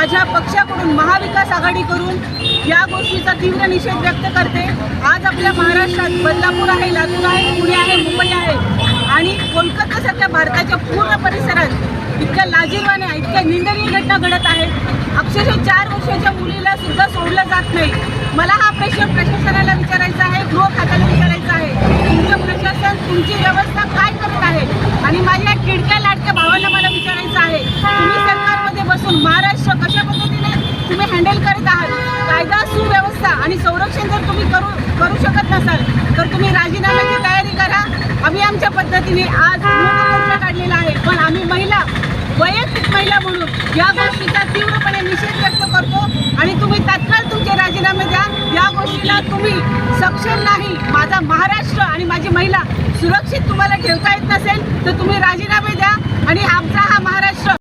माझ्या पक्षाकडून महाविकास आघाडी करून या गोष्टीचा तीव्र निषेध व्यक्त करते। आज आपल्या महाराष्ट्रात बदलापूर आहे, लातूर आहे, पुणे आहे, मुंबई आहे आणि कोलकातासारख्या भारताच्या पूर्ण परिसरात इतक्या लाजिरवाण्या इतक्या निंदनीय घटना घडत आहेत। अक्षरशः 4 वर्षाच्या मुलीला सुद्धा सोडलं जात नाही। मला हा प्रश्न प्रशासनाला विचारायचा आहे, गृह खात्याला विचारायचा आहे, तुमचं प्रशासन तुमची व्यवस्था काय करत आहे? आणि माझ्या खिडक्या लाडक्या भावांना मला विचारायचं आहे, तुम्ही सरकारमध्ये बसून महाराष्ट्र कशा पद्धतीने तुम्ही हँडल करत आहात? कायदा सुव्यवस्था आणि संरक्षण जर तुम्ही करू शकत नसाल तर तुम्ही राजीनाम्याची तयारी करा। आम्ही आमच्या पद्धतीने आज मोर्चा काढलेला आहे, पण आम्ही महिला वैयक्तिक महिला म्हणून या गोष्टीचा तीव्रपणे निषेध व्यक्त करतो आणि तुम्ही तात्काळ तुमचे राजीनामे द्या। या गोष्टीला तुम्ही सक्षम नाही। माझा महाराष्ट्र आणि माझी महिला सुरक्षित तुम्हाला ठेवता येत नसेल तर तुम्ही राजीनामे द्या आणि आमचा हा महाराष्ट्र